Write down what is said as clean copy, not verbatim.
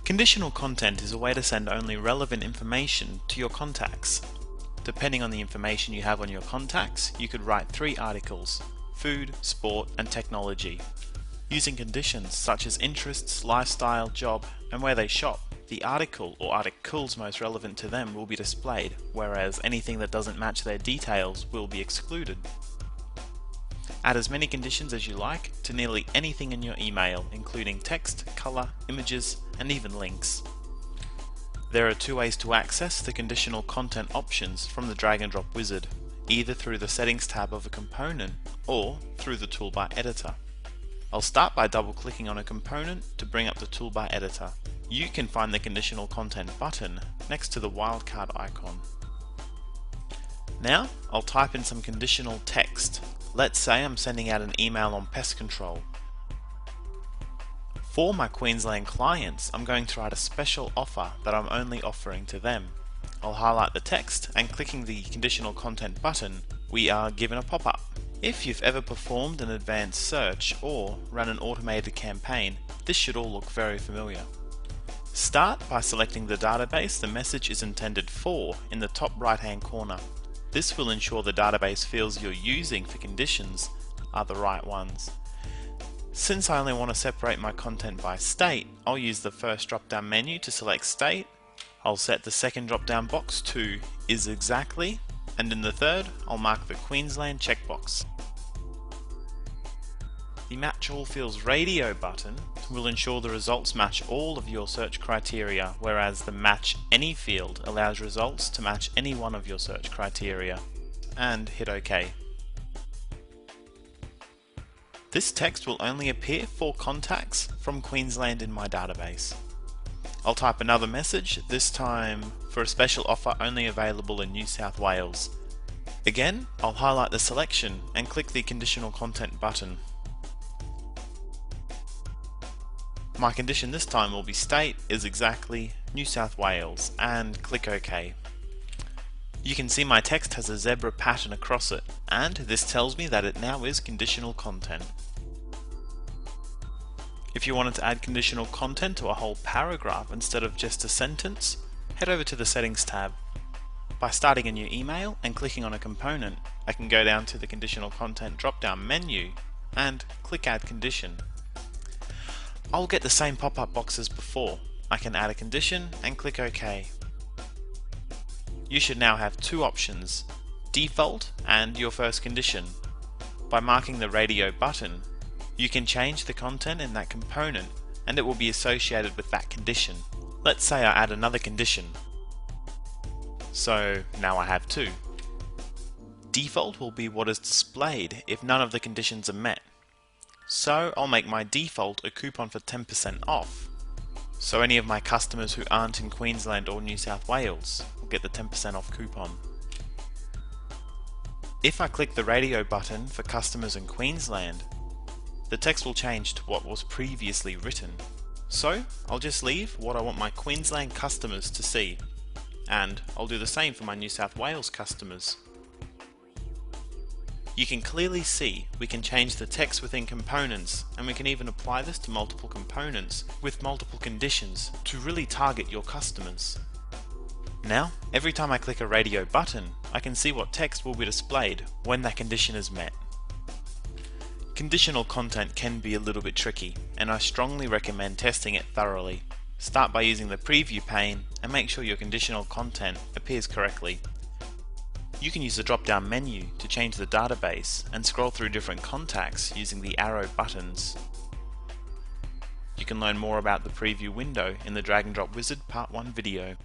Conditional content is a way to send only relevant information to your contacts. Depending on the information you have on your contacts, you could write 3 articles: food, sport, and technology. Using conditions such as interests, lifestyle, job, and where they shop, the article or articles most relevant to them will be displayed, whereas anything that doesn't match their details will be excluded. Add as many conditions as you like to nearly anything in your email, including text, color, images, and even links. There are 2 ways to access the conditional content options from the drag and drop wizard, either through the settings tab of a component or through the toolbar editor. I'll start by double clicking on a component to bring up the toolbar editor. You can find the conditional content button next to the wildcard icon. Now I'll type in some conditional text. Let's say I'm sending out an email on pest control. For my Queensland clients, I'm going to write a special offer that I'm only offering to them. I'll highlight the text, and clicking the conditional content button, we are given a pop-up. If you've ever performed an advanced search or run an automated campaign, this should all look very familiar. Start by selecting the database the message is intended for in the top right-hand corner. This will ensure the database fields you're using for conditions are the right ones. Since I only want to separate my content by state, I'll use the first drop-down menu to select state. I'll set the second drop-down box to is exactly, and in the third, I'll mark the Queensland checkbox. The Match All Fields Radio button will ensure the results match all of your search criteria, whereas the Match Any field allows results to match any one of your search criteria. And hit OK. This text will only appear for contacts from Queensland in my database. I'll type another message, this time for a special offer only available in New South Wales. Again, I'll highlight the selection and click the conditional content button. My condition this time will be state is exactly New South Wales, and click OK. You can see my text has a zebra pattern across it, and this tells me that it now is conditional content. If you wanted to add conditional content to a whole paragraph instead of just a sentence, head over to the Settings tab. By starting a new email and clicking on a component, I can go down to the Conditional Content drop-down menu and click Add Condition. I'll get the same pop-up box as before. I can add a condition and click OK. You should now have 2 options, Default and Your First Condition. By marking the radio button, you can change the content in that component and it will be associated with that condition. Let's say I add another condition. So now I have 2. Default will be what is displayed if none of the conditions are met. So I'll make my default a coupon for 10% off. So any of my customers who aren't in Queensland or New South Wales will get the 10% off coupon. If I click the radio button for customers in Queensland, the text will change to what was previously written. So I'll just leave what I want my Queensland customers to see, and I'll do the same for my New South Wales customers. You can clearly see we can change the text within components, and we can even apply this to multiple components with multiple conditions to really target your customers. Now, every time I click a radio button, I can see what text will be displayed when that condition is met. Conditional content can be a little bit tricky, and I strongly recommend testing it thoroughly. Start by using the preview pane and make sure your conditional content appears correctly. You can use the drop-down menu to change the database and scroll through different contacts using the arrow buttons. You can learn more about the preview window in the Drag and Drop Wizard Part 1 video.